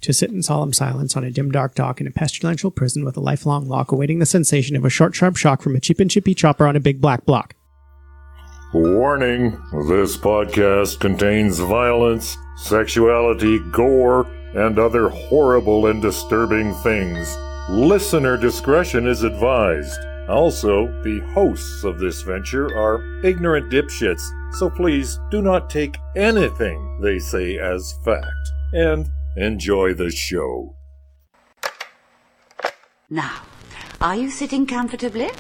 to sit in solemn silence on a dim, dark dock in a pestilential prison with a lifelong lock, awaiting the sensation of a short, sharp shock from a cheap and chippy chopper on a big black block. Warning, this podcast contains violence, sexuality, gore, and other horrible and disturbing things. Listener discretion is advised. Also, the hosts of this venture are ignorant dipshits, so please do not take anything they say as fact. And enjoy the show. Now, are you sitting comfortably?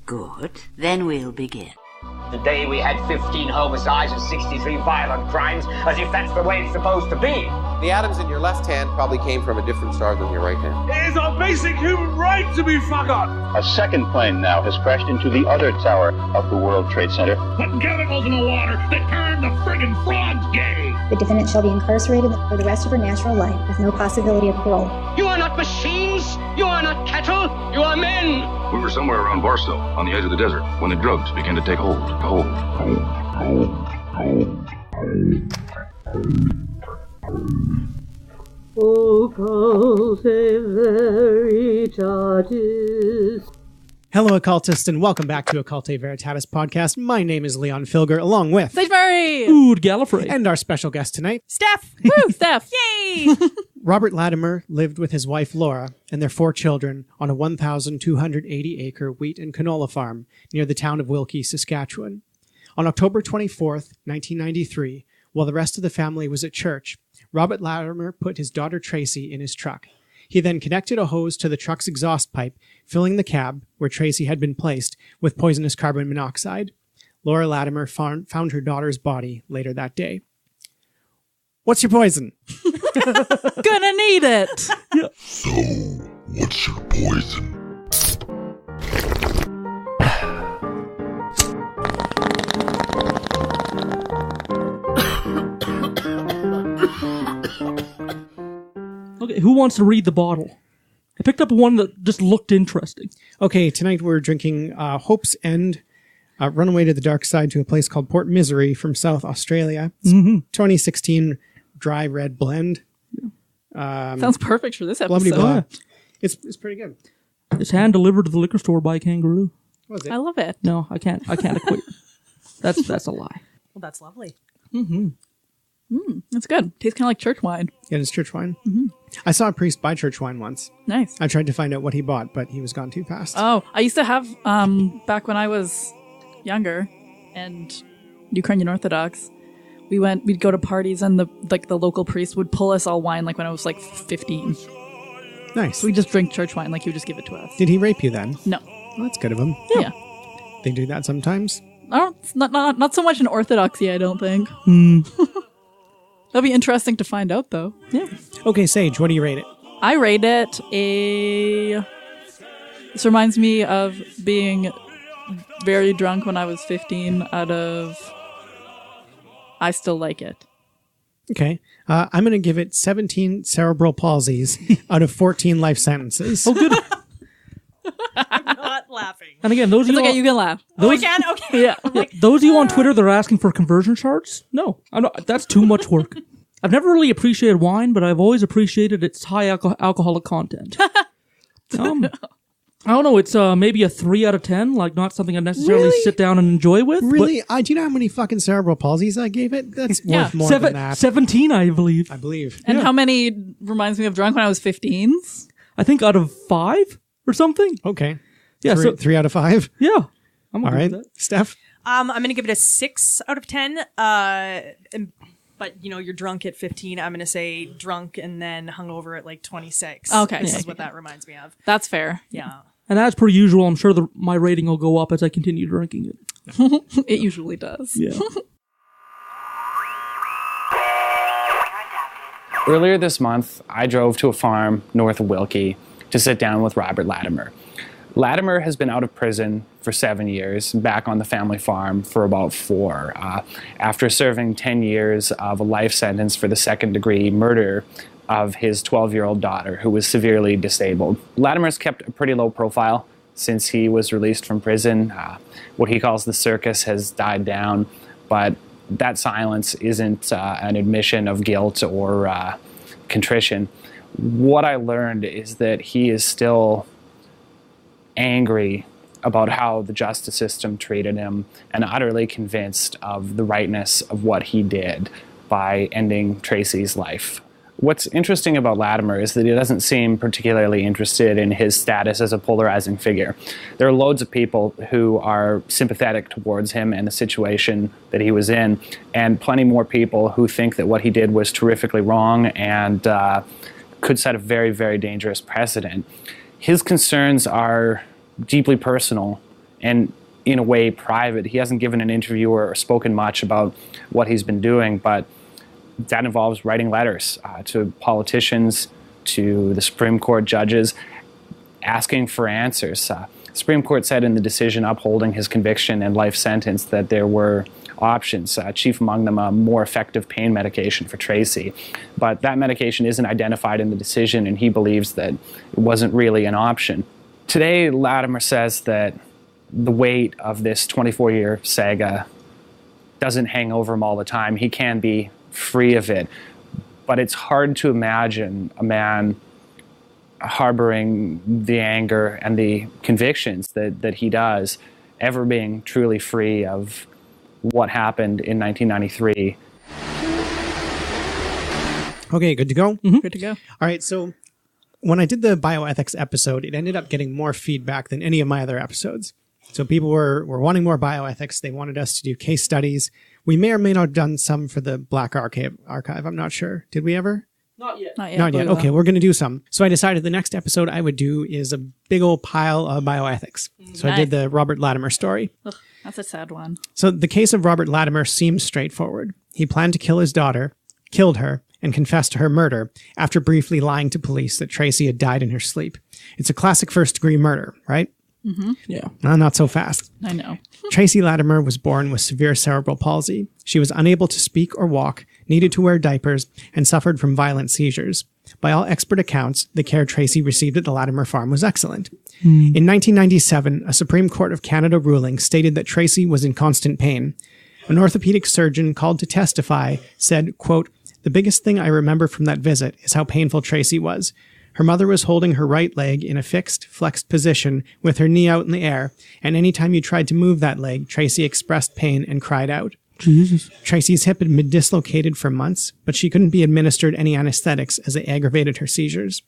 Good. Then we'll begin. Today we had 15 homicides and 63 violent crimes, as if that's the way it's supposed to be. The atoms in your left hand probably came from a different star than your right hand. It is our basic human right to be forgotten. A second plane now has crashed into the other tower of the World Trade Center. Putting chemicals in the water that turn the friggin' frogs gay. The defendant shall be incarcerated for the rest of her natural life with no possibility of parole. You are not machines. You are not cattle. You are men. We were somewhere around Barstow, on the edge of the desert, when the drugs began to take hold. Occultae Veritatis. Hello, occultists, and welcome back to Occultae Veritatis podcast. My name is Leon Filger, along with Symphony, Gallifrey, and our special guest tonight, Steph. Woo, Steph! Yay! Robert Latimer lived with his wife Laura and their 4 children on a 1,280-acre wheat and canola farm near the town of Wilkie, Saskatchewan. On October 24th, 1993, while the rest of the family was at church, Robert Latimer put his daughter Tracy in his truck. He then connected a hose to the truck's exhaust pipe, filling the cab, where Tracy had been placed, with poisonous carbon monoxide. Laura Latimer found her daughter's body later that day. What's your poison? Gonna need it. So, what's your poison? Okay, who wants to read the bottle? I picked up one that just looked interesting. Okay, tonight we're drinking Hope's End, Runaway to the Dark Side to a place called Port Misery from South Australia. It's 2016 dry red blend. Sounds perfect for this episode. Blah. It's pretty good. It's hand delivered to the liquor store by a kangaroo. Was it? I love it. No, I can't equate. That's a lie. Well, that's lovely. That's good. Tastes kind of like church wine. Yeah, it's church wine. I saw a priest buy church wine once. Nice. I tried to find out what he bought, but he was gone too fast. Oh, I used to have, back when I was younger and Ukrainian Orthodox, we'd go to parties and the local priest would pull us all wine like when I was like 15. Nice. So we just drink church wine, like he would just give it to us. Did he rape you then? No. Well, that's good of him. Yeah. They do that sometimes. It's not so much in Orthodoxy, I don't think. That'd be interesting to find out, though. Yeah. Okay, Sage, what do you rate it? I rate it This reminds me of being very drunk when I was 15 out of I still like it. Okay. I'm going to give it 17 cerebral palsies out of 14 life sentences. Oh, good. I'm not laughing. And again, those of you okay, you can laugh. I can? Okay. Yeah. Those of you on Twitter that are asking for conversion charts, no, I'm not. That's too much work. I've never really appreciated wine, but I've always appreciated its high alcoholic content. I don't know. It's maybe a 3 out of 10. Like not something I necessarily sit down and enjoy with. Really? Do you know how many fucking cerebral palsies I gave it? That's worth more than that. 17, I believe. And how many reminds me of drunk when I was 15s? I think out of 5 or something. Okay. Yeah. 3 out of 5. Yeah. I'm all right. Steph? I'm going to give it a 6 out of 10. But, you're drunk at 15. I'm going to say drunk and then hungover at like 26. Okay. This is what that reminds me of. That's fair. Yeah. And as per usual, I'm sure my rating will go up as I continue drinking it. It usually does. Yeah. Earlier this month, I drove to a farm north of Wilkie to sit down with Robert Latimer. Latimer has been out of prison for 7 years, back on the family farm for about 4, after serving 10 years of a life sentence for the second-degree murder of his 12-year-old daughter, who was severely disabled. Latimer's kept a pretty low profile since he was released from prison. What he calls the circus has died down, but that silence isn't an admission of guilt or contrition. What I learned is that he is still angry about how the justice system treated him and utterly convinced of the rightness of what he did by ending Tracy's life. What's interesting about Latimer is that he doesn't seem particularly interested in his status as a polarizing figure. There are loads of people who are sympathetic towards him and the situation that he was in, and plenty more people who think that what he did was terrifically wrong and could set a very, very dangerous precedent. His concerns are deeply personal and in a way private. He hasn't given an interview or spoken much about what he's been doing, but that involves writing letters to politicians, to the Supreme Court judges, asking for answers. The Supreme Court said in the decision upholding his conviction and life sentence that there were options, chief among them a more effective pain medication for Tracy. But that medication isn't identified in the decision, and he believes that it wasn't really an option. Today, Latimer says that the weight of this 24-year saga doesn't hang over him all the time. He can be free of it, but it's hard to imagine a man harboring the anger and the convictions that he does ever being truly free of what happened in 1993. Okay, good to go? Mm-hmm. Good to go. All right, so when I did the bioethics episode, it ended up getting more feedback than any of my other episodes. So people were wanting more bioethics. They wanted us to do case studies. We may or may not have done some for the Black Archive. I'm not sure. Did we ever? Not yet. Not yet. Okay, we're going to do some. So I decided the next episode I would do is a big old pile of bioethics. So I did the Robert Latimer story. Ugh, that's a sad one. So the case of Robert Latimer seems straightforward. He planned to kill his daughter, killed her, and confessed to her murder after briefly lying to police that Tracy had died in her sleep. It's a classic first-degree murder, right? Mm-hmm. Yeah. Not so fast. I know. Tracy Latimer was born with severe cerebral palsy. She was unable to speak or walk, needed to wear diapers, and suffered from violent seizures. By all expert accounts, the care Tracy received at the Latimer farm was excellent. In 1997, a Supreme Court of Canada ruling stated that Tracy was in constant pain. An orthopedic surgeon called to testify said, quote, "The biggest thing I remember from that visit is how painful Tracy was. Her mother was holding her right leg in a fixed, flexed position with her knee out in the air, and any time you tried to move that leg, Tracy expressed pain and cried out." Jesus. Tracy's hip had been dislocated for months, but she couldn't be administered any anesthetics as they aggravated her seizures.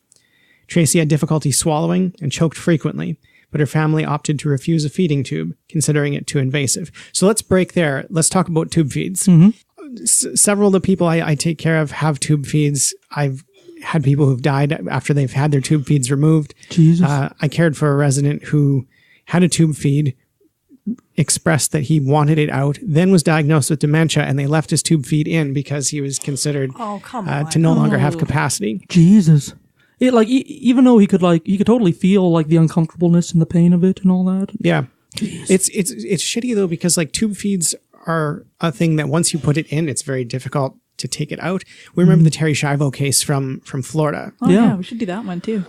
Tracy had difficulty swallowing and choked frequently, but her family opted to refuse a feeding tube, considering it too invasive. So let's break there. Let's talk about tube feeds. Mm-hmm. Several of the people I take care of have tube feeds. I've had people who've died after they've had their tube feeds removed. Jesus. I cared for a resident who had a tube feed, expressed that he wanted it out, then was diagnosed with dementia, and they left his tube feed in because he was considered to no longer have capacity. Jesus. It even though he could totally feel like the uncomfortableness and the pain of it and all that. Yeah. Jeez. It's shitty though, because like tube feeds are a thing that once you put it in, it's very difficult to take it out. We remember the Terri Schiavo case from Florida. Oh yeah, we should do that one too.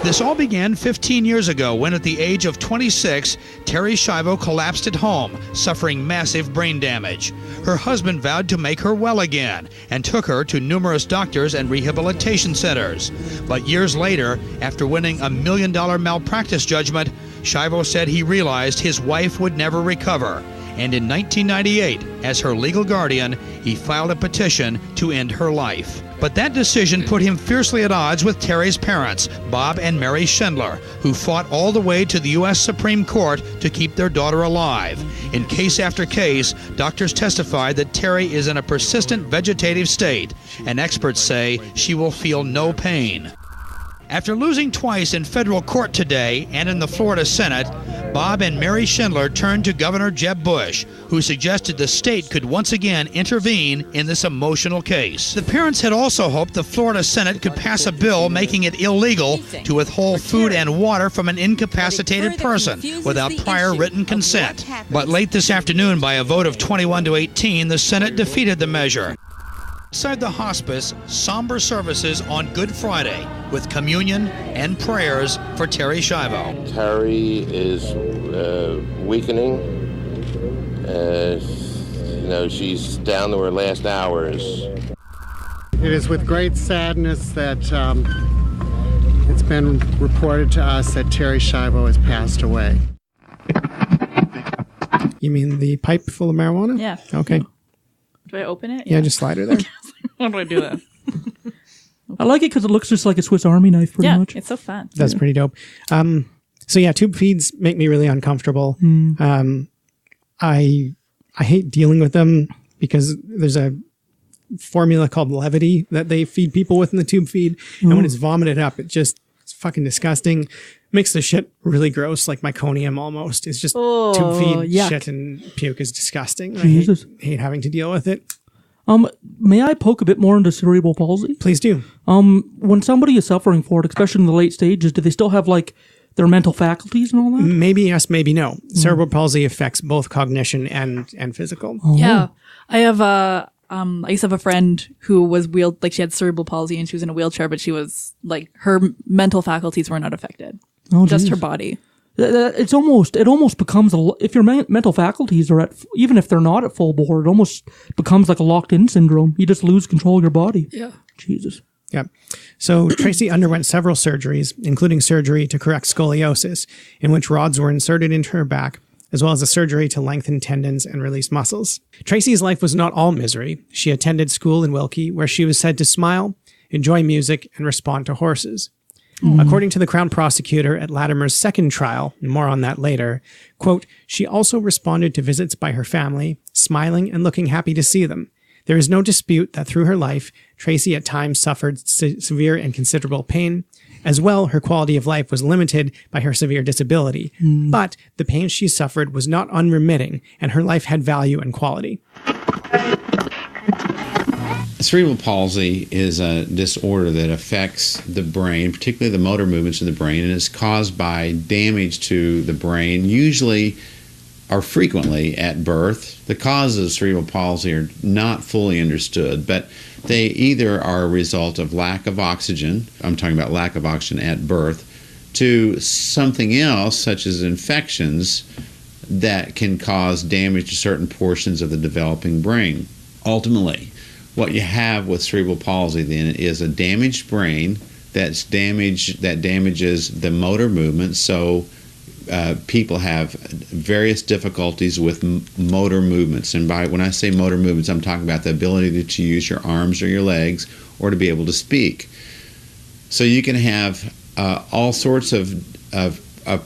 This all began 15 years ago when at the age of 26, Terri Schiavo collapsed at home, suffering massive brain damage. Her husband vowed to make her well again and took her to numerous doctors and rehabilitation centers. But years later, after winning $1 million malpractice judgment, Schiavo said he realized his wife would never recover. And in 1998, as her legal guardian, he filed a petition to end her life. But that decision put him fiercely at odds with Terri's parents, Bob and Mary Schindler, who fought all the way to the U.S. Supreme Court to keep their daughter alive. In case after case, doctors testified that Terri is in a persistent vegetative state, and experts say she will feel no pain. After losing twice in federal court today and in the Florida Senate, Bob and Mary Schindler turned to Governor Jeb Bush, who suggested the state could once again intervene in this emotional case. The parents had also hoped the Florida Senate could pass a bill making it illegal to withhold food and water from an incapacitated person without prior written consent. But late this afternoon, by a vote of 21-18, the Senate defeated the measure. Outside the hospice, somber services on Good Friday with communion and prayers for Terri Schiavo. Terri is weakening. She's down to her last hours. It is with great sadness that it's been reported to us that Terri Schiavo has passed away. You mean the pipe full of marijuana? Yeah. Okay. Do I open it? Yeah, just slide her there. How do I do that? I like it because it looks just like a Swiss Army knife, pretty much. It's so fun. That's pretty dope. So yeah, tube feeds make me really uncomfortable. I hate dealing with them because there's a formula called levity that they feed people with in the tube feed, and when it's vomited up, it's fucking disgusting. Makes the shit really gross, like meconium almost. It's just tube feed shit and puke is disgusting. I hate having to deal with it. May I poke a bit more into cerebral palsy? Please do. When somebody is suffering for it, especially in the late stages, do they still have like their mental faculties and all that? Maybe yes, maybe no. Cerebral palsy affects both cognition and physical. Yeah. I have I used to have a friend who was she had cerebral palsy and she was in a wheelchair, but she was like, her mental faculties were not affected. Just her body. It almost becomes if your mental faculties are even if they're not at full bore, it almost becomes like a locked-in syndrome. You just lose control of your body. Yeah. Jesus. Yeah. So Tracy underwent several surgeries, including surgery to correct scoliosis, in which rods were inserted into her back, as well as a surgery to lengthen tendons and release muscles. Tracy's life was not all misery. She attended school in Wilkie, where she was said to smile, enjoy music, and respond to horses. According to the Crown Prosecutor at Latimer's second trial, and more on that later, quote, she also responded to visits by her family, smiling and looking happy to see them. There is no dispute that through her life, Tracy at times suffered severe and considerable pain. As well, her quality of life was limited by her severe disability. But the pain she suffered was not unremitting, and her life had value and quality. Cerebral palsy is a disorder that affects the brain, particularly the motor movements of the brain, and is caused by damage to the brain, usually or frequently at birth. The causes of cerebral palsy are not fully understood, but they either are a result of lack of oxygen, I'm talking about lack of oxygen at birth, to something else, such as infections, that can cause damage to certain portions of the developing brain. Ultimately, what you have with cerebral palsy then is a damaged brain that damages the motor movement, so people have various difficulties with motor movements. And when I say motor movements, I'm talking about the ability to use your arms or your legs or to be able to speak. So you can have all sorts of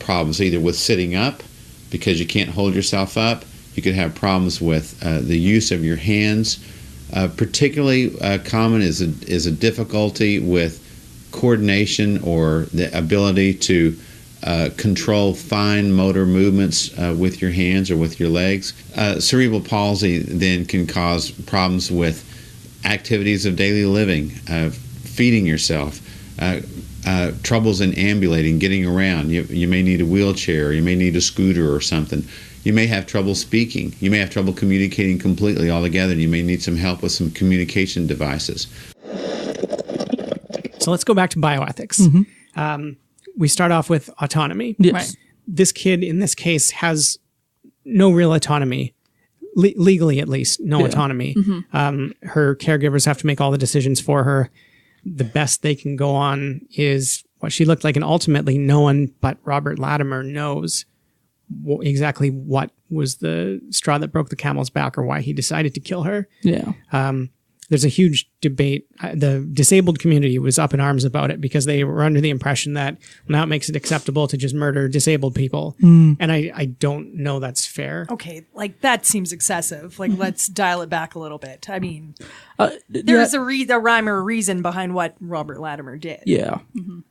problems, either with sitting up because you can't hold yourself up. You could have problems with the use of your hands. Particularly common is a difficulty with coordination or the ability to control fine motor movements with your hands or with your legs. Cerebral palsy then can cause problems with activities of daily living, feeding yourself, troubles in ambulating, getting around. You may need a wheelchair, or you may need a scooter or something. You may have trouble speaking. You may have trouble communicating completely altogether, and you may need some help with some communication devices. So let's go back to bioethics. We start off with autonomy. Yes. Right. This kid, in this case, has no real autonomy, legally at least, no autonomy. Her caregivers have to make all the decisions for her. The best they can go on is what she looked like, and ultimately no one but Robert Latimer knows exactly what was the straw that broke the camel's back or why he decided to kill her. Yeah. There's a huge debate. The disabled community was up in arms about it because they were under the impression that now it makes it acceptable to just murder disabled people. And I don't know that's fair. Okay, like that seems excessive. Like let's dial it back a little bit. I mean, there's a rhyme or a reason behind what Robert Latimer did. Yeah.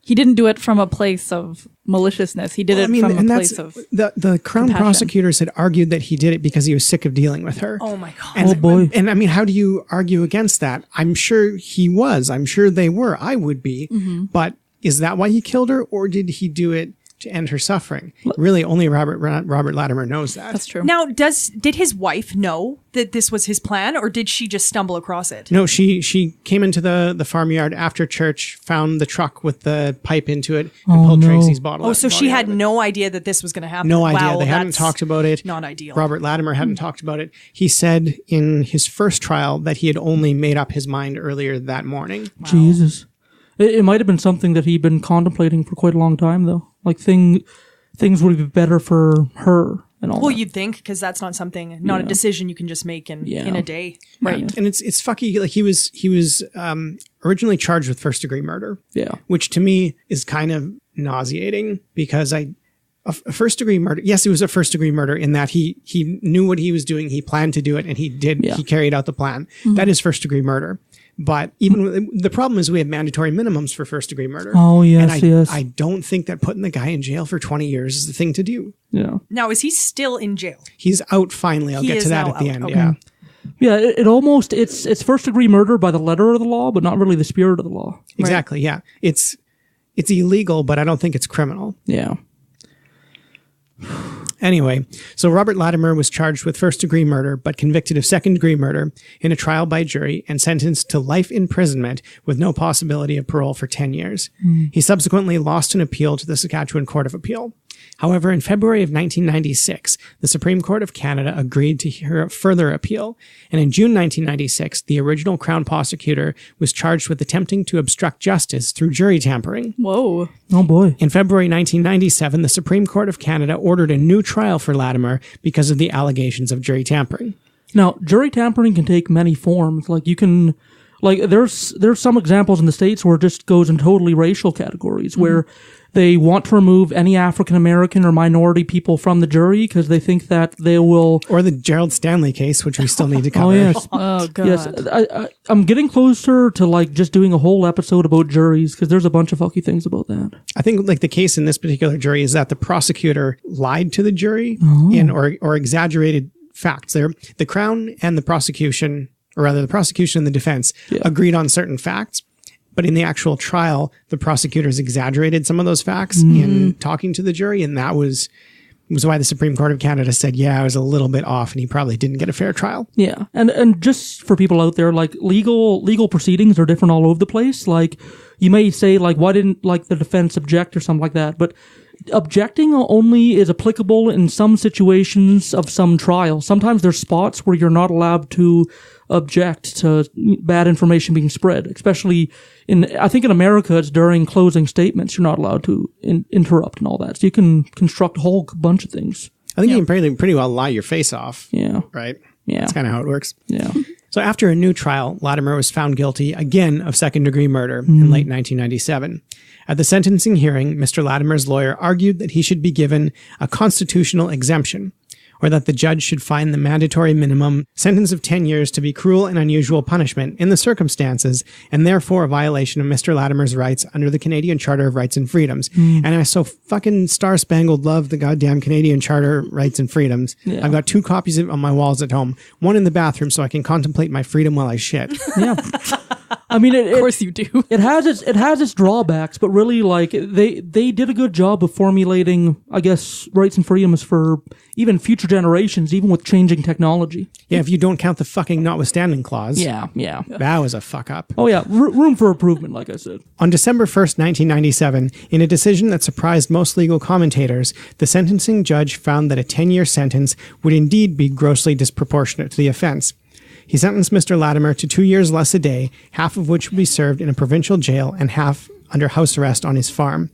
He didn't do it from a place of maliciousness. He did it from a place of the Crown compassion. prosecutors had argued that he did it because he was sick of dealing with her. Oh my God. And, oh boy. And I mean, how do you argue against that? I'm sure he was. I'm sure they were. I would be. But is that why he killed her, or did he do it to end her suffering. Really, only Robert Latimer knows that. That's true. Now, did his wife know that this was his plan, or did she just stumble across it? No, she came into the farmyard after church, found the truck with the pipe into it, and pulled Tracy's bottle. Oh, so she had no idea that this was going to happen? No idea. Wow, They hadn't talked about it. Not ideal. Robert Latimer hadn't talked about it. He said in his first trial that he had only made up his mind earlier that morning. Wow. Jesus. It might have been something that he'd been contemplating for quite a long time, though. Like things would be better for her and all. Well, that. you'd think, because that's not a decision you can just make in a day. Right. And it's fucky. Like he was originally charged with first-degree murder. Yeah. Which to me is kind of nauseating because a first-degree murder. Yes, it was a first-degree murder in that he knew what he was doing. He planned to do it, and he did. Yeah. He carried out the plan. Mm-hmm. That is first-degree murder. But even the problem is we have mandatory minimums for first-degree murder. Oh, yes, and I don't think that putting the guy in jail for 20 years is the thing to do. Yeah. Now, is he still in jail? He's out finally. I'll get to that at the end. Okay. Yeah. Yeah, it almost, it's first-degree murder by the letter of the law, but not really the spirit of the law. Exactly, yeah. It's illegal, but I don't think it's criminal. Yeah. Anyway, so Robert Latimer was charged with first-degree murder, but convicted of second-degree murder in a trial by jury and sentenced to life imprisonment with no possibility of parole for 10 years. He subsequently lost an appeal to the Saskatchewan Court of Appeal. However, in February of 1996, the Supreme Court of Canada agreed to hear a further appeal, and in June 1996, the original Crown prosecutor was charged with attempting to obstruct justice through jury tampering. Whoa. Oh, boy. In February 1997, the Supreme Court of Canada ordered a new trial for Latimer because of the allegations of jury tampering. Now, jury tampering can take many forms. Like, you can... Like, there's some examples in the States where it just goes in totally racial categories, where they want to remove any African-American or minority people from the jury because they think that they will... Or the Gerald Stanley case, which we still need to cover. Oh, yes. Oh, God. Yes, I'm getting closer to, like, just doing a whole episode about juries because there's a bunch of fucky things about that. I think, like, the case in this particular jury is that the prosecutor lied to the jury or exaggerated facts. The Crown and the prosecution... or rather the prosecution and the defense agreed on certain facts, but in the actual trial, the prosecutors exaggerated some of those facts in talking to the jury, and that was why the Supreme Court of Canada said, I was a little bit off, and he probably didn't get a fair trial. Yeah, and just for people out there, like, legal proceedings are different all over the place. Like, you may say, like, why didn't, like, the defense object or something like that, but objecting only is applicable in some situations of some trial. Sometimes there's spots where you're not allowed to object to bad information being spread, especially I think in America, it's during closing statements, you're not allowed to interrupt and all that. So you can construct a whole bunch of things. I think you can pretty well lie your face off. Yeah. Right? Yeah. That's kind of how it works. Yeah. So after a new trial, Latimer was found guilty again of second-degree murder in late 1997. At the sentencing hearing, Mr. Latimer's lawyer argued that he should be given a constitutional exemption, or that the judge should find the mandatory minimum sentence of 10 years to be cruel and unusual punishment in the circumstances, and therefore a violation of Mr. Latimer's rights under the Canadian Charter of Rights and Freedoms. And I so fucking star-spangled love the goddamn Canadian Charter of Rights and Freedoms. Yeah. I've got 2 copies of it on my walls at home, one in the bathroom so I can contemplate my freedom while I shit. Yeah. I mean, of course you do. It has its drawbacks, but really, like, they did a good job of formulating, I guess, rights and freedoms for even future generations, even with changing technology. Yeah, if you don't count the fucking notwithstanding clause. Yeah. That was a fuck up. Oh yeah, room for improvement, like I said. On December 1st, 1997, in a decision that surprised most legal commentators, the sentencing judge found that a 10-year sentence would indeed be grossly disproportionate to the offense. He sentenced Mr. Latimer to 2 years less a day, half of which would be served in a provincial jail and half under house arrest on his farm.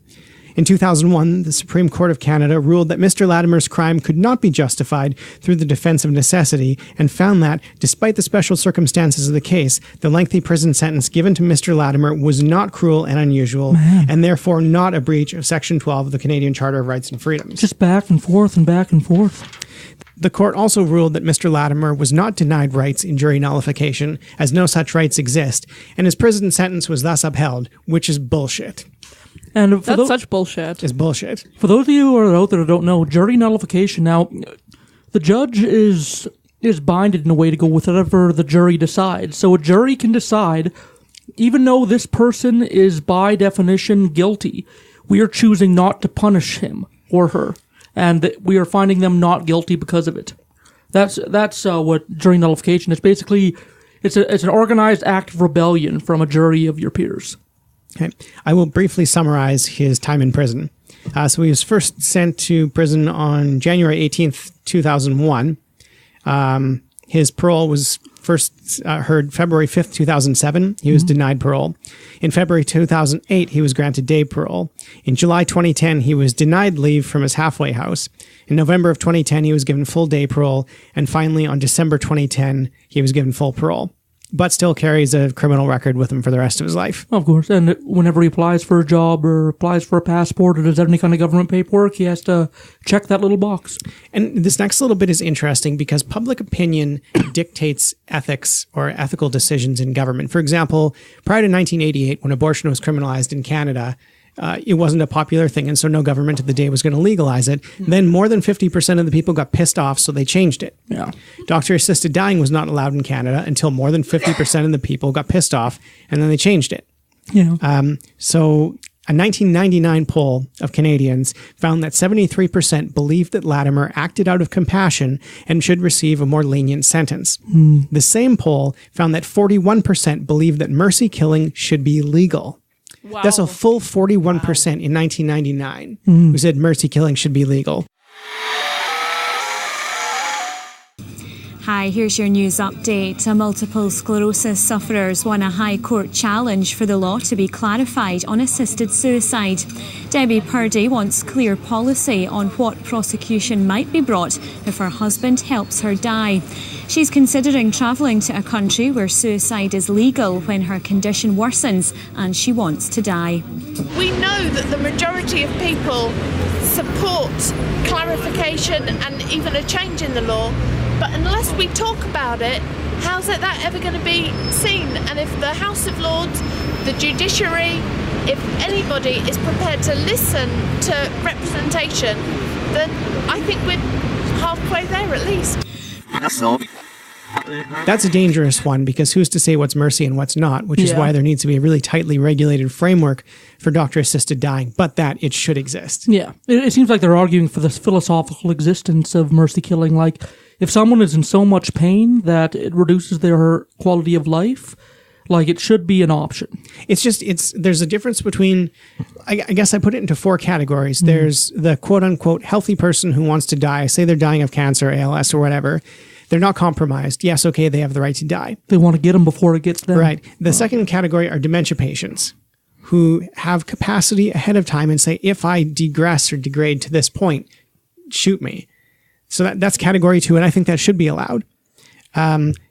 In 2001, the Supreme Court of Canada ruled that Mr. Latimer's crime could not be justified through the defense of necessity and found that, despite the special circumstances of the case, the lengthy prison sentence given to Mr. Latimer was not cruel and unusual and therefore not a breach of Section 12 of the Canadian Charter of Rights and Freedoms. Just back and forth and back and forth. The court also ruled that Mr. Latimer was not denied rights in jury nullification, as no such rights exist, and his prison sentence was thus upheld, which is bullshit. And that's such bullshit. It's bullshit. For those of you who are out there who don't know, jury nullification, now, the judge is binded in a way to go with whatever the jury decides. So a jury can decide, even though this person is by definition guilty, we are choosing not to punish him or her, and that we are finding them not guilty because of it. That's what jury nullification is. Basically, it's an organized act of rebellion from a jury of your peers. Okay. I will briefly summarize his time in prison. So he was first sent to prison on January 18th, 2001. His parole was first heard February 5th, 2007. He was denied parole. In February 2008, he was granted day parole. In July 2010, he was denied leave from his halfway house. In November of 2010, he was given full day parole. And finally, on December 2010, he was given full parole, but still carries a criminal record with him for the rest of his life. Of course, and whenever he applies for a job or applies for a passport or does any kind of government paperwork, he has to check that little box. And this next little bit is interesting because public opinion dictates ethics or ethical decisions in government. For example, prior to 1988, when abortion was criminalized in Canada, it wasn't a popular thing, and so no government of the day was going to legalize it. Then more than 50% of the people got pissed off, so they changed it. Yeah. Doctor-assisted dying was not allowed in Canada until more than 50% of the people got pissed off, and then they changed it. Yeah. So a 1999 poll of Canadians found that 73% believed that Latimer acted out of compassion and should receive a more lenient sentence. The same poll found that 41% believed that mercy killing should be legal. Wow. That's a full 41% in 1999 who said mercy killing should be legal. Hi, here's your news update. Multiple sclerosis sufferers won a High Court challenge for the law to be clarified on assisted suicide. Debbie Purdy wants clear policy on what prosecution might be brought if her husband helps her die. She's considering travelling to a country where suicide is legal when her condition worsens and she wants to die. We know that the majority of people support clarification and even a change in the law, but unless we talk about it, how's that ever going to be seen? And if the House of Lords, the judiciary, if anybody is prepared to listen to representation, then I think we're halfway there at least. That's a dangerous one because who's to say what's mercy and what's not, which is why there needs to be a really tightly regulated framework for doctor-assisted dying, but that it should exist. Yeah. It seems like they're arguing for this philosophical existence of mercy killing. Like, if someone is in so much pain that it reduces their quality of life, like, it should be an option. There's a difference between, I guess I put it into four categories. There's the quote-unquote healthy person who wants to die, say they're dying of cancer, ALS, or whatever. They're not compromised. Yes, okay, they have the right to die. They want to get them before it gets them. Right. The second category are dementia patients who have capacity ahead of time and say, if I degress or degrade to this point, shoot me. So that's category 2, and I think that should be allowed.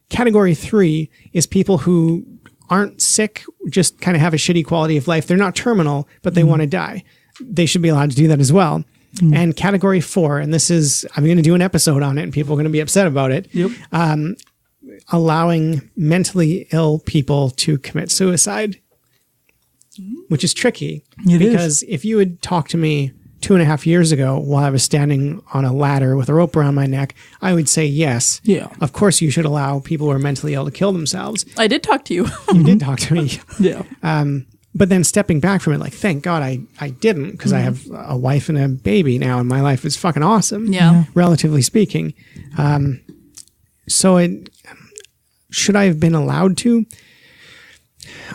Category 3 is people who aren't sick, just kind of have a shitty quality of life. They're not terminal, but they want to die. They should be allowed to do that as well. And category 4, and this is, I'm going to do an episode on it and people are going to be upset about it. Allowing mentally ill people to commit suicide, which is tricky. Because if you had talked to me 2.5 years ago while I was standing on a ladder with a rope around my neck, I would say yes. Yeah. Of course you should allow people who are mentally ill to kill themselves. I did talk to you. You did talk to me. Yeah. But then stepping back from it, like, thank God I didn't, because I have a wife and a baby now, and my life is fucking awesome. Yeah. Relatively speaking. Should I have been allowed to?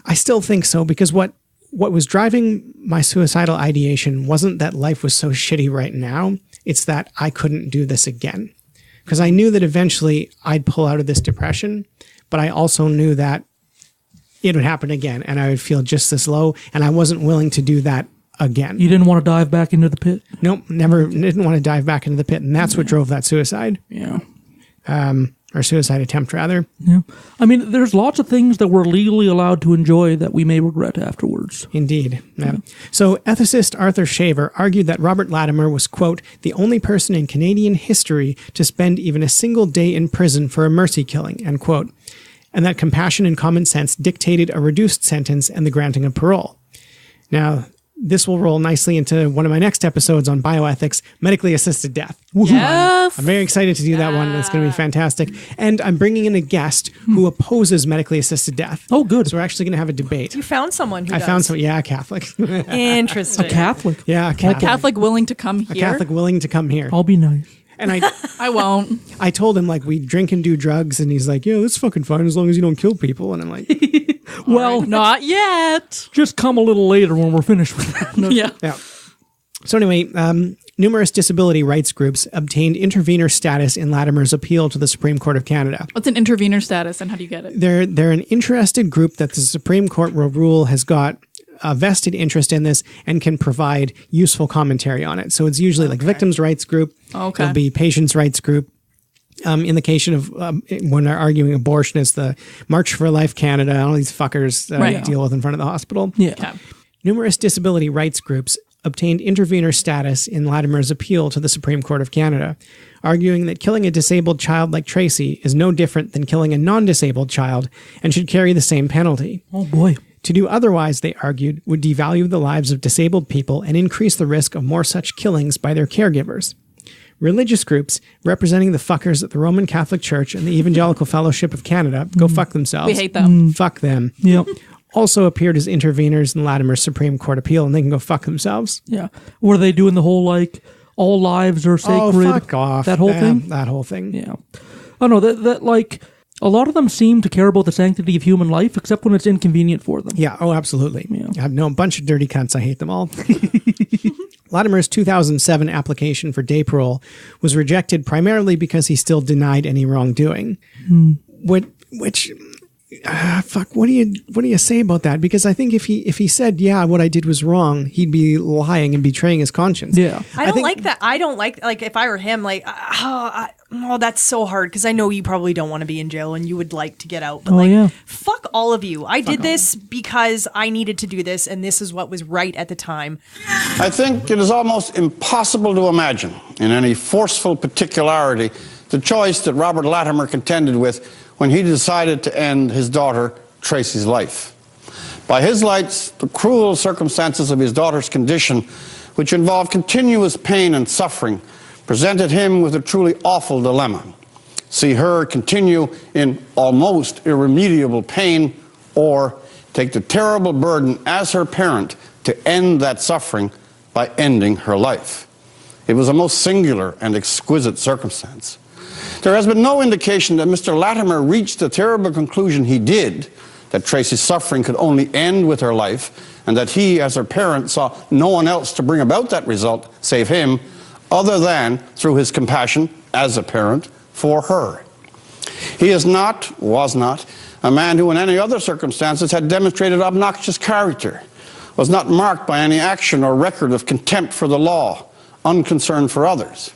I still think so, because what was driving my suicidal ideation wasn't that life was so shitty right now. It's that I couldn't do this again. Because I knew that eventually I'd pull out of this depression, but I also knew that it would happen again and I would feel just this low, and I wasn't willing to do that again. You didn't want to dive back into the pit? Nope, didn't want to dive back into the pit, and that's what drove that suicide. Yeah. Or suicide attempt, rather. Yeah. I mean, there's lots of things that we're legally allowed to enjoy that we may regret afterwards. Indeed. Yeah. So, ethicist Arthur Shaver argued that Robert Latimer was, quote, the only person in Canadian history to spend even a single day in prison for a mercy killing, end quote, and that compassion and common sense dictated a reduced sentence and the granting of parole. Now, this will roll nicely into one of my next episodes on bioethics, medically assisted death. Yes. I'm very excited to do that one. That's going to be fantastic. And I'm bringing in a guest who opposes medically assisted death. Oh, good. So we're actually going to have a debate. You found someone who I does. found some, yeah, a Catholic. Interesting. A Catholic? Yeah, a A Catholic. Catholic willing to come A here. Catholic willing to come here. I'll be nice. And I won't. I told him, like, we drink and do drugs, and he's like, yeah, that's fucking fine as long as you don't kill people. And I'm like, Well, Not yet. just come a little later when we're finished with that. No, Yeah. yeah. So anyway, numerous disability rights groups obtained intervener status in Latimer's appeal to the Supreme Court of Canada. What's an intervener status and how do you get it? They're an interested group that the Supreme Court will rule has got a vested interest in this and can provide useful commentary on it. So it's usually like victims' rights group. Okay. It'll be patients' rights group. In the case of when they're arguing abortion, it's the March for Life Canada. All these fuckers deal with in front of the hospital. Yeah. Okay. Numerous disability rights groups obtained intervener status in Latimer's appeal to the Supreme Court of Canada, arguing that killing a disabled child like Tracy is no different than killing a non-disabled child and should carry the same penalty. Oh, boy. To do otherwise, they argued, would devalue the lives of disabled people and increase the risk of more such killings by their caregivers. Religious groups representing the fuckers at the Roman Catholic Church and the Evangelical Fellowship of Canada, go fuck themselves. We hate them. Fuck them. Yep. Also appeared as interveners in Latimer's Supreme Court appeal, and they can go fuck themselves. Yeah. What are they doing? The whole, like, all lives are sacred? Oh, fuck off. That whole thing? That whole thing. Yeah. Oh, no, that like, a lot of them seem to care about the sanctity of human life, except when it's inconvenient for them. Yeah, oh, absolutely. Yeah. I have a bunch of dirty cunts. I hate them all. Latimer's 2007 application for day parole was rejected primarily because he still denied any wrongdoing. Which fuck, what do you say about that? Because I think if he said, yeah, what I did was wrong, he'd be lying and betraying his conscience. Yeah. I don't like that. I don't like if I were him, like, that's so hard because I know you probably don't want to be in jail and you would like to get out. But fuck all of you. I did this because I needed to do this and this is what was right at the time. I think it is almost impossible to imagine in any forceful particularity the choice that Robert Latimer contended with when he decided to end his daughter Tracy's life. By his lights, the cruel circumstances of his daughter's condition, which involved continuous pain and suffering, presented him with a truly awful dilemma. See her continue in almost irremediable pain, or take the terrible burden as her parent to end that suffering by ending her life. It was a most singular and exquisite circumstance. There has been no indication that Mr. Latimer reached the terrible conclusion he did, that Tracy's suffering could only end with her life, and that he, as her parent, saw no one else to bring about that result save him, other than through his compassion as a parent for her. He was not, a man who in any other circumstances had demonstrated obnoxious character, was not marked by any action or record of contempt for the law, unconcern for others.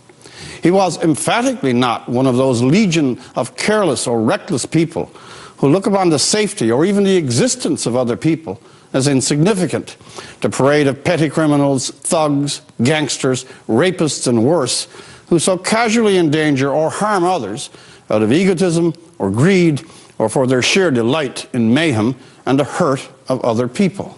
He was emphatically not one of those legion of careless or reckless people who look upon the safety or even the existence of other people as insignificant. The parade of petty criminals, thugs, gangsters, rapists, and worse, who so casually endanger or harm others out of egotism or greed or for their sheer delight in mayhem and the hurt of other people.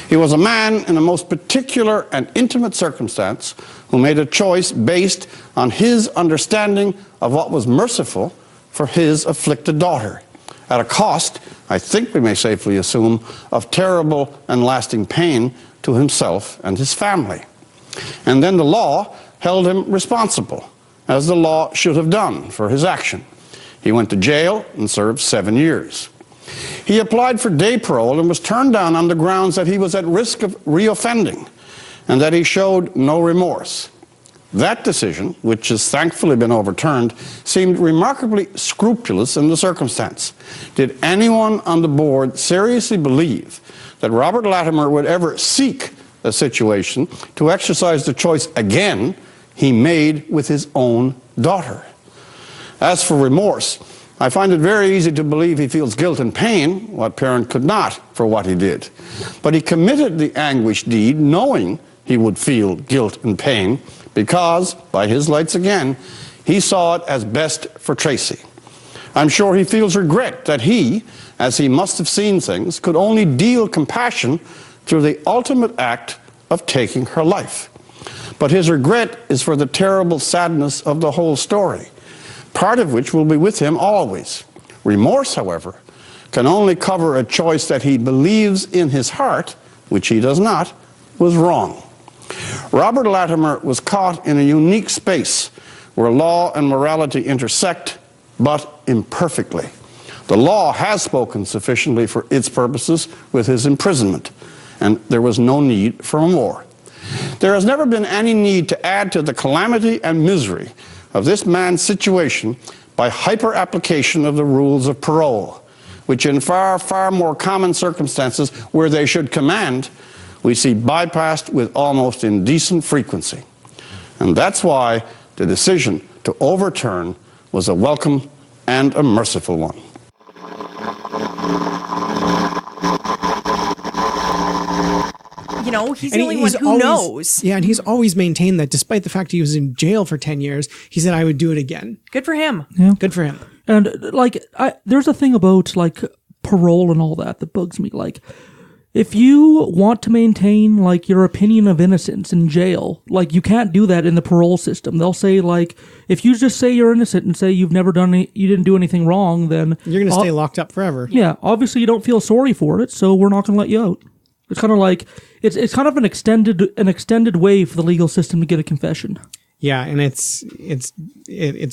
He was a man in a most particular and intimate circumstance who made a choice based on his understanding of what was merciful for his afflicted daughter, at a cost, I think we may safely assume, of terrible and lasting pain to himself and his family. And then the law held him responsible, as the law should have done for his action. He went to jail and served 7 years. He applied for day parole and was turned down on the grounds that he was at risk of reoffending and that he showed no remorse. That decision, which has thankfully been overturned, seemed remarkably scrupulous in the circumstance. Did anyone on the board seriously believe that Robert Latimer would ever seek a situation to exercise the choice again he made with his own daughter? As for remorse, I find it very easy to believe he feels guilt and pain, what parent could not, for what he did. But he committed the anguished deed knowing he would feel guilt and pain because, by his lights again, he saw it as best for Tracy. I'm sure he feels regret that he, as he must have seen things, could only deal compassion through the ultimate act of taking her life. But his regret is for the terrible sadness of the whole story, part of which will be with him always. Remorse, however, can only cover a choice that he believes in his heart, which he does not, was wrong. Robert Latimer was caught in a unique space where law and morality intersect, but imperfectly. The law has spoken sufficiently for its purposes with his imprisonment, and there was no need for more. There has never been any need to add to the calamity and misery of this man's situation by hyper-application of the rules of parole, which in far, far more common circumstances where they should command, we see bypassed with almost indecent frequency. And that's why the decision to overturn was a welcome and a merciful one. You know, he's the only one who knows. Yeah, and he's always maintained that despite the fact he was in jail for 10 years, he said, I would do it again. Good for him. Yeah. Good for him. And like, there's a thing about like parole and all that bugs me. Like, if you want to maintain like your opinion of innocence in jail, like you can't do that in the parole system. They'll say like, if you just say you're innocent and say you didn't do anything wrong, then you're going to stay locked up forever. Yeah, obviously you don't feel sorry for it, so we're not going to let you out. It's kind of like it's kind of an extended way for the legal system to get a confession. Yeah, and it's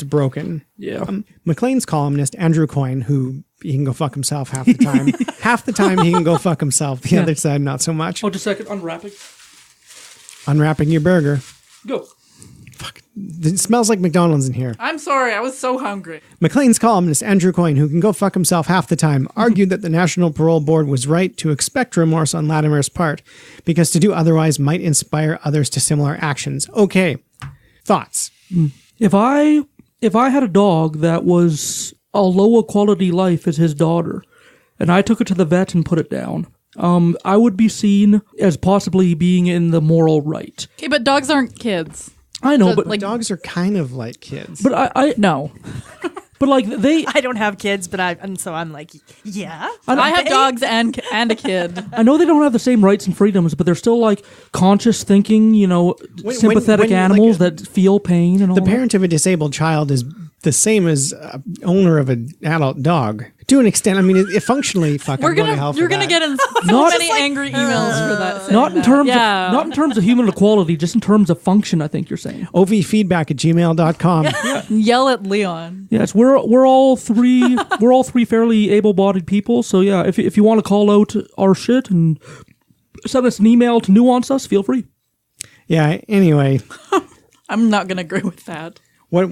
broken. Yeah. McLean's columnist Andrew Coyne, who he can go fuck himself half the time. Half the time he can go fuck himself. The other side, not so much. Oh, just a second, Unwrapping your burger. Go. Fuck. It smells like McDonald's in here. I'm sorry, I was so hungry. McLean's columnist Andrew Coyne, who can go fuck himself half the time, argued that the National Parole Board was right to expect remorse on Latimer's part, because to do otherwise might inspire others to similar actions. Okay. Thoughts? If I had a dog that was a lower quality life as his daughter, and I took it to the vet and put it down, I would be seen as possibly being in the moral right. Okay, but dogs aren't kids. I know, So, but like, dogs are kind of like kids. But I no. But like I don't have kids, but I'm like, yeah. I have dogs and a kid. I know they don't have the same rights and freedoms, but they're still like conscious thinking, sympathetic animals that feel pain and all the that. parent of a disabled child is the same as owner of an adult dog. To an extent, I mean, it functionally fucking You're go to hell for gonna that. get in so Not- many angry emails for that. saying Not in that. terms Yeah. of not in terms of human equality, just in terms of function. I think you're saying. ovfeedback@gmail.com. Yell at Leon. Yes, we're all three fairly able-bodied people. So yeah, if you want to call out our shit and send us an email to nuance us, feel free. Yeah. Anyway, I'm not gonna agree with that. what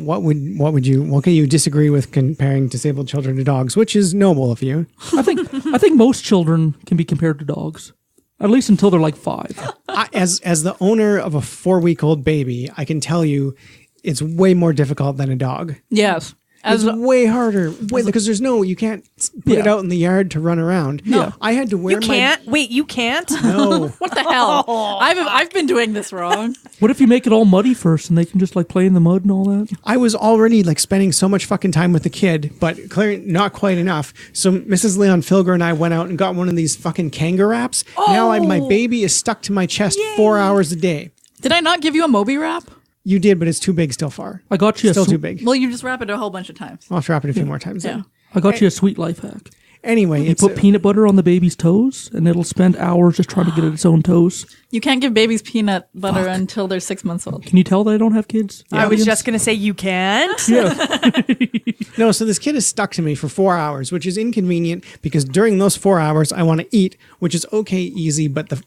can you disagree with comparing disabled children to dogs, which is noble of you? I think most children can be compared to dogs, at least until they're like 5. As the owner of a 4-week-old baby, I can tell you, it's way more difficult than a dog. Yes. It's way harder because you can't put it out in the yard to run around. No. I had to wear You can't? Wait, you can't? No. What the hell? I've been doing this wrong. What if you make it all muddy first and they can just like play in the mud and all that? I was already like spending so much fucking time with the kid, but clearly not quite enough. So Mrs. Leon Filger and I went out and got one of these fucking kangaroo wraps. Now my baby is stuck to my chest 4 hours a day. Did I not give you a Moby wrap? You did, but it's too big still far. I got you still too big. Well, you just wrap it a whole bunch of times. I'll have to wrap it a few more times. Yeah. Then. I got you a sweet life hack. Anyway, You put peanut butter on the baby's toes, and it'll spend hours just trying to get its own toes. You can't give babies peanut butter until they're 6 months old. Can you tell that I don't have kids? I was just going to say you can't. No, so this kid is stuck to me for 4 hours, which is inconvenient because during those 4 hours I want to eat, which is okay, easy, but the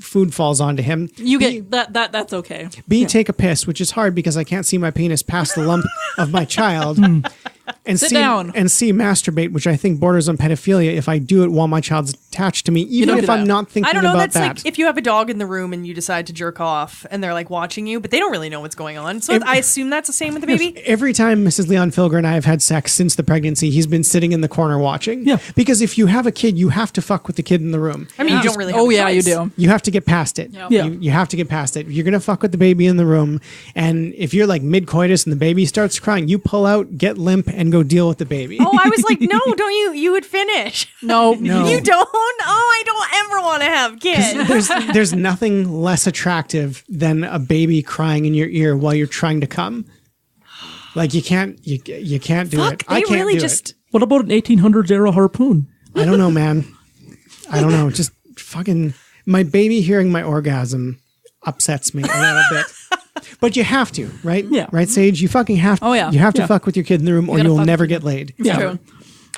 food falls onto him. You get that's okay. Take a piss, which is hard because I can't see my penis past the lump of my child. And Sit see down. and see masturbate, which I think borders on pedophilia if I do it while my child's attached to me, even don't if do I'm that. not thinking I don't know. about That's that. like if you have a dog in the room and you decide to jerk off and they're like watching you, but they don't really know what's going on. So I assume that's the same with the baby. Every time Mrs. Leon Filger and I have had sex since the pregnancy, he's been sitting in the corner watching. Yeah. Because if you have a kid, you have to fuck with the kid in the room. I mean, you don't really have Oh a yeah, you choice. do. You have to get past it. Yep. Yeah. You have to get past it. You're going to fuck with the baby in the room. And if you're like mid-coitus and the baby starts crying, you pull out, get limp, and go deal with the baby. Oh, I was like, no, don't you would finish. No. You don't? Oh, I don't ever want to have kids. There's nothing less attractive than a baby crying in your ear while you're trying to come. Like you can't do it. I can't really do just... it. What about an 1800s era harpoon? I don't know, man. I don't know. Just fucking my baby hearing my orgasm upsets me a little bit. But you have to, right? Yeah. Right, Sage? You fucking have to. Oh, yeah. You have to Yeah. fuck with your kid in the room or gotta you'll fuck never with get laid. It's Ever. true.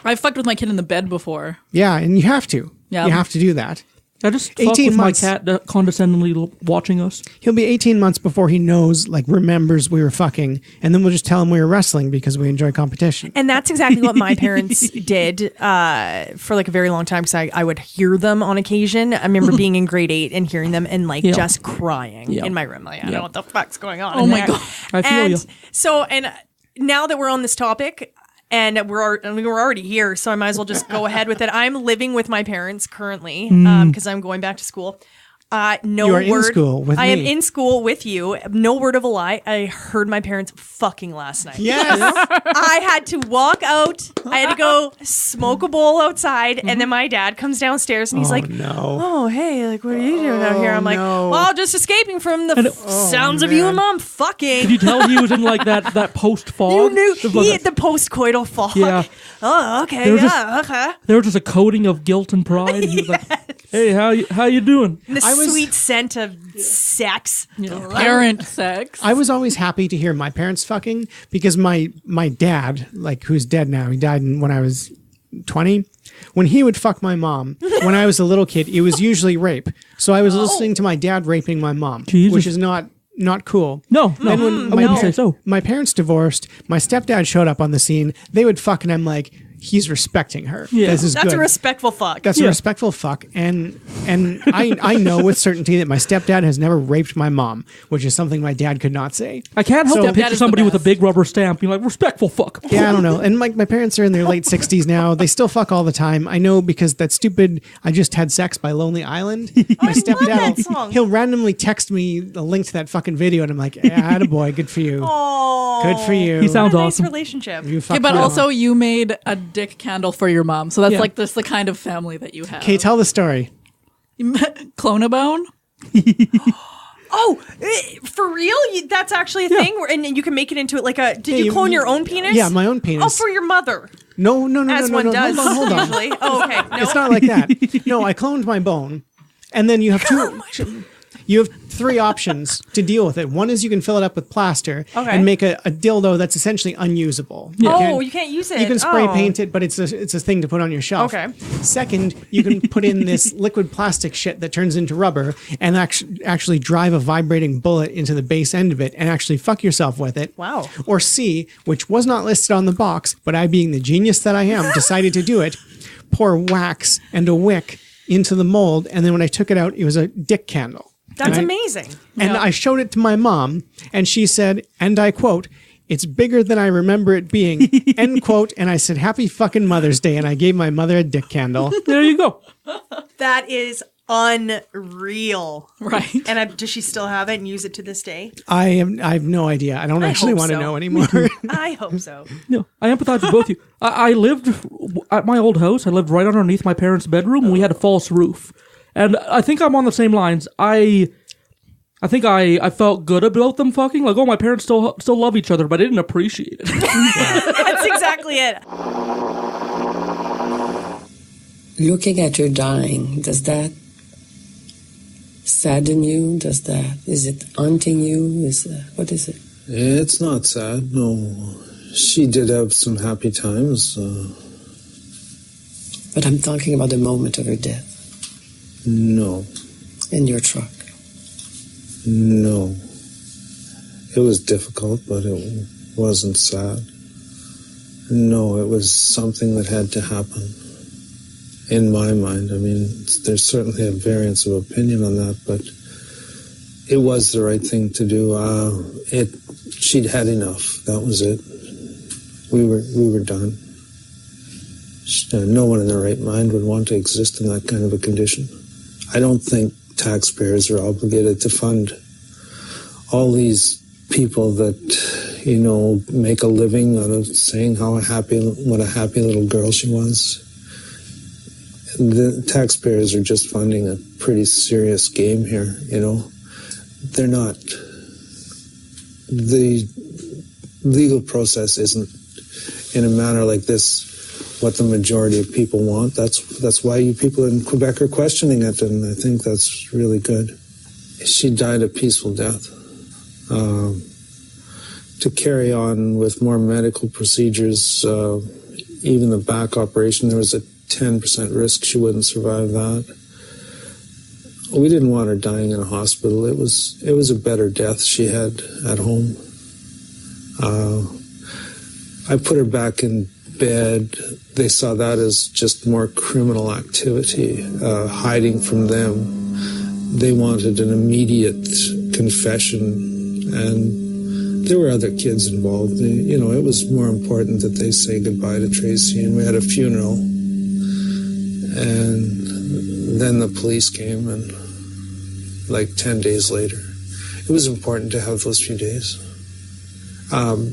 I've fucked with my kid in the bed before. Yeah, and you have to. Yeah. You have to do that. I just fuck 18 with months. my cat condescendingly watching us. He'll be 18 months before he knows, like, remembers we were fucking, and then we'll just tell him we were wrestling because we enjoy competition. And that's exactly what my parents did for like a very long time, because I would hear them on occasion. I remember being in grade 8 and hearing them and like just crying in my room. Like, I don't know what the fuck's going on. Oh in my there. God. I feel and you. So, and now that we're on this topic, and we're already here, so I might as well just go ahead with it. I'm living with my parents currently because I'm going back to school. No You are word. in school with I am me. in school with you. No word of a lie. I heard my parents fucking last night. Yes. I had to walk out. I had to go smoke a bowl outside, and then my dad comes downstairs and he's like, no. "Oh, hey, like, what are you doing out here?" I'm like, no. "Well, just escaping from the sounds of you and mom fucking." Did you tell he was in like that post fog? You knew he hit the post-coital fog. Yeah. Oh, okay. There was Okay. There was just a coating of guilt and pride. He was like, "Hey, how you doing?" And the sweet scent of sex. Parent sex. I was always happy to hear my parents fucking because my dad, like, who's dead now, he died when I was 20. When he would fuck my mom, when I was a little kid, it was usually rape. So I was listening to my dad raping my mom, Jesus. which is not cool. No, Then when I wouldn't say so. my parents divorced, my stepdad showed up on the scene. They would fuck, and I'm like, he's respecting her. Yeah. This is That's good. a respectful fuck. That's a respectful fuck, and I know with certainty that my stepdad has never raped my mom, which is something my dad could not say. I can't help So- but That picture is the somebody with a best. big rubber stamp being like, "Respectful fuck." Yeah, I don't know. And my parents are in their late 60s now. They still fuck all the time. I know because that stupid I Just Had Sex by Lonely Island. My stepdad, that song. he'll randomly text me the link to that fucking video, and I'm like, attaboy, good for you. Oh, Good for you. He sounds what a nice awesome. relationship. You Yeah, fuck but my also mom. you made a dick candle for your mom, so that's Yeah. like this the kind of family that you have. Okay, tell the story. Clone-a-bone? Oh, for real? That's actually a thing, and you can make it into like a. Did Yeah, you you- clone your own penis? Yeah, my own penis. Oh, for your mother, No, as one does Hold on. usually. Oh, okay. No. It's not like that. No, I cloned my bone, and then you have you have 3 options to deal with it. One is you can fill it up with plaster and make a dildo that's essentially unusable. Oh, you can't use it. You can spray Oh. paint it, but it's a thing to put on your shelf. Okay. Second, you can put in this liquid plastic shit that turns into rubber and actually drive a vibrating bullet into the base end of it and actually fuck yourself with it. Wow. Or C, which was not listed on the box, but I, being the genius that I am, decided to do it. Pour wax and a wick into the mold, and then when I took it out, it was a dick candle. That's And amazing. And I showed it to my mom, and she said, and I quote, "It's bigger than I remember it being," end quote. And I said, "Happy fucking Mother's Day," and I gave my mother a dick candle. There you go. That is unreal. Right. And does she still have it and use it to this day? I have no idea. I don't actually hope want to so. know anymore. I hope so. No, I empathize with both of you. I lived at my old house. I lived right underneath my parents' bedroom. And we had a false roof, and I think I'm on the same lines. I think I felt good about them fucking. Like, oh, my parents still love each other, but I didn't appreciate it. That's exactly it. Looking at her dying, does that sadden you? Is it haunting you? What is it? It's not sad, no. She did have some happy times. But I'm talking about the moment of her death. No. In your truck. No. It was difficult, but it wasn't sad. No, it was something that had to happen. In my mind, I mean, there's certainly a variance of opinion on that, but it was the right thing to do. She'd had enough. That was it. We were done. No one in their right mind would want to exist in that kind of a condition. I don't think taxpayers are obligated to fund all these people that make a living out of saying what a happy little girl she was. The taxpayers are just funding a pretty serious game here, They're not. The legal process isn't, in a manner like this, what the majority of people want. That's why you people in Quebec are questioning it, and I think that's really good. She died a peaceful death. To carry on with more medical procedures, even the back operation, there was a 10% risk she wouldn't survive that. We didn't want her dying in a hospital. It was a better death she had at home. I put her back in bed. They saw that as just more criminal activity, hiding from them. They wanted an immediate confession, and there were other kids involved. It was more important that they say goodbye to Tracy, and we had a funeral. And then the police came, and 10 days later. It was important to have those few days.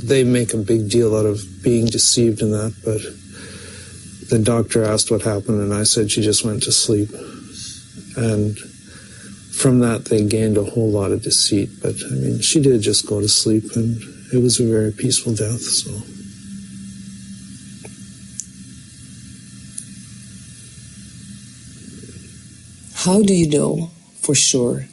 They make a big deal out of being deceived in that, but the doctor asked what happened, and I said she just went to sleep. And from that, they gained a whole lot of deceit. But, she did just go to sleep, and it was a very peaceful death, so... How do you know for sure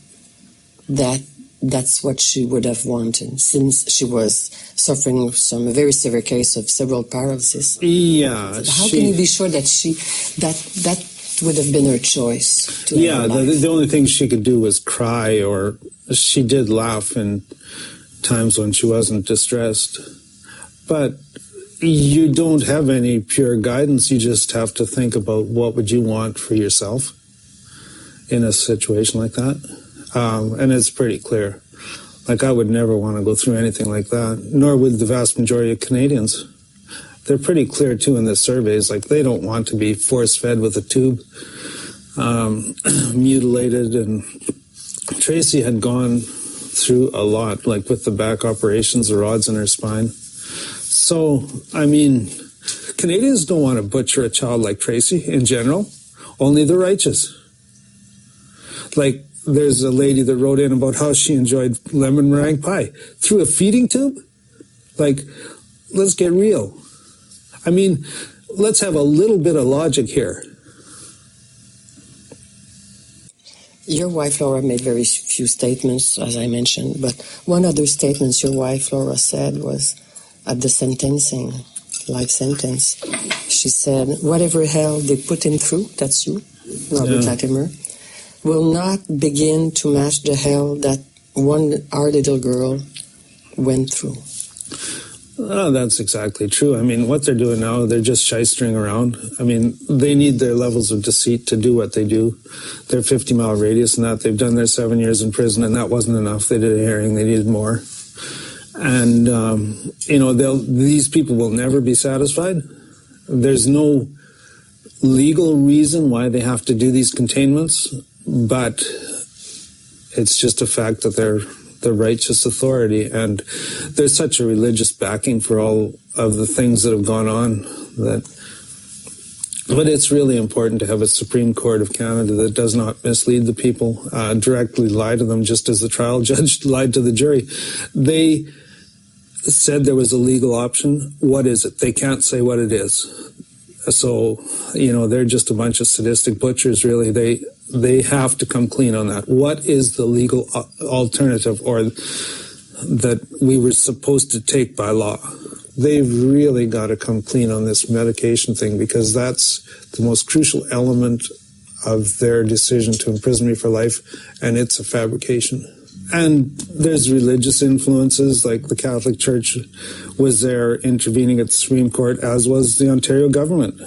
that that's what she would have wanted, since she was suffering from a very severe case of cerebral paralysis? Yeah. How can you be sure that that would have been her choice? The only thing she could do was cry, or she did laugh in times when she wasn't distressed. But you don't have any pure guidance. You just have to think about what would you want for yourself in a situation like that. And it's pretty clear. I would never want to go through anything like that, nor would the vast majority of Canadians. They're pretty clear, too, in the surveys. They don't want to be force-fed with a tube, mutilated. And Tracy had gone through a lot, with the back operations, the rods in her spine. So, Canadians don't want to butcher a child like Tracy in general, only the righteous. There's a lady that wrote in about how she enjoyed lemon meringue pie through a feeding tube. Let's get real. Let's have a little bit of logic here. Your wife, Laura, made very few statements, as I mentioned, but one other statement your wife, Laura, said was at the sentencing, life sentence. She said, whatever hell they put him through, that's you, Robert Latimer, will not begin to match the hell that our little girl went through. Oh, that's exactly true. What they're doing now, they're just shystering around. They need their levels of deceit to do what they do. Their 50-mile radius and that. They've done their 7 years in prison, and that wasn't enough. They did a hearing. They needed more. And, these people will never be satisfied. There's no legal reason why they have to do these containments, but it's just a fact that they're the righteous authority, and there's such a religious backing for all of the things that have gone on but it's really important to have a Supreme Court of Canada that does not mislead the people, directly lie to them, just as the trial judge lied to the jury. They said there was a legal option. What is it? They can't say what it is. So, they're just a bunch of sadistic butchers, really. They have to come clean on that. What is the legal alternative, or that we were supposed to take by law? They've really got to come clean on this medication thing, because that's the most crucial element of their decision to imprison me for life, and it's a fabrication. And there's religious influences, like the Catholic Church was there intervening at the Supreme Court, as was the Ontario government.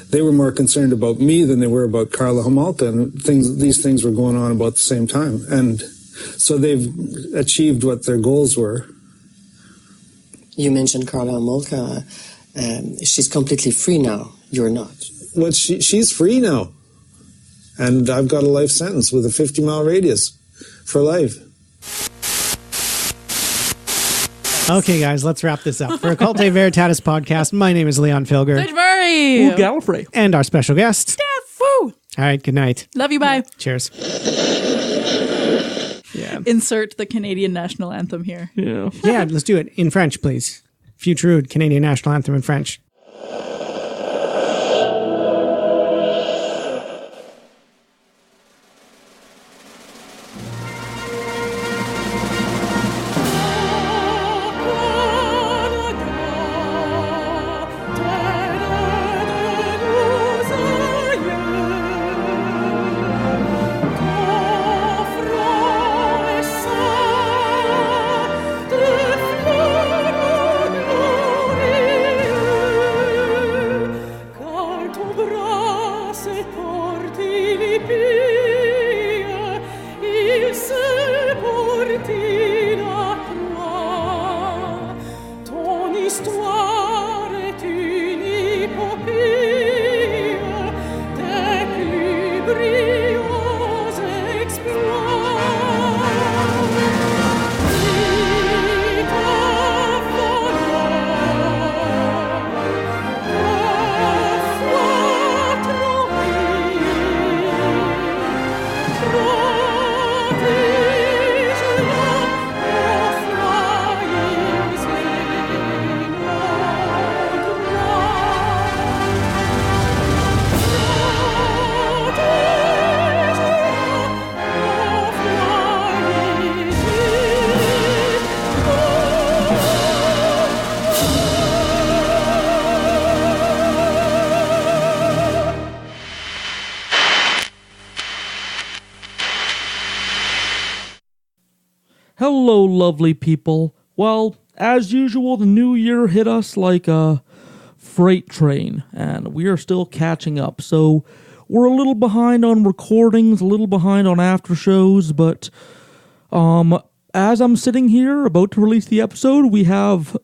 They were more concerned about me than they were about Karla Homolka, and these things were going on about the same time. And so they've achieved what their goals were. You mentioned Karla Homolka. She's completely free now. You're not. Well, she's free now. And I've got a life sentence with a 50-mile radius for life. Okay, guys, let's wrap this up. For Occultae Veritatis podcast, my name is Leon Filger. Good Murray. Ooh, Gallifrey. And our special guest. Steph. Woo. All right, good night. Love you, bye. Cheers. Yeah. Insert the Canadian national anthem here. Yeah. Yeah, let's do it in French, please. Future Canadian national anthem in French. Hello, lovely people. Well, as usual, the new year hit us like a freight train, and we are still catching up. So we're a little behind on recordings, a little behind on after shows, but as I'm sitting here about to release the episode, we have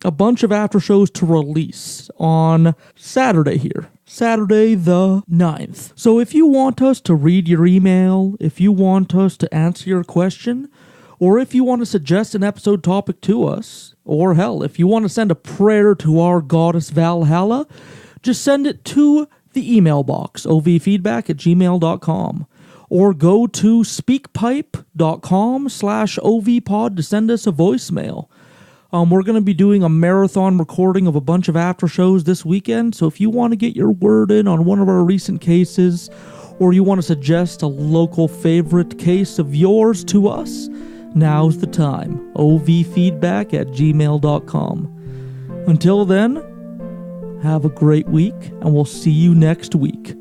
a bunch of after shows to release on Saturday here. Saturday the 9th. So if you want us to read your email, if you want us to answer your question, or if you want to suggest an episode topic to us, or hell, if you want to send a prayer to our goddess Valhalla, just send it to the email box, ovfeedback@gmail.com, or go to speakpipe.com/ovpod to send us a voicemail. We're going to be doing a marathon recording of a bunch of after shows this weekend, so if you want to get your word in on one of our recent cases, or you want to suggest a local favorite case of yours to us, now's the time. ovfeedback@gmail.com. Until then, have a great week, and we'll see you next week.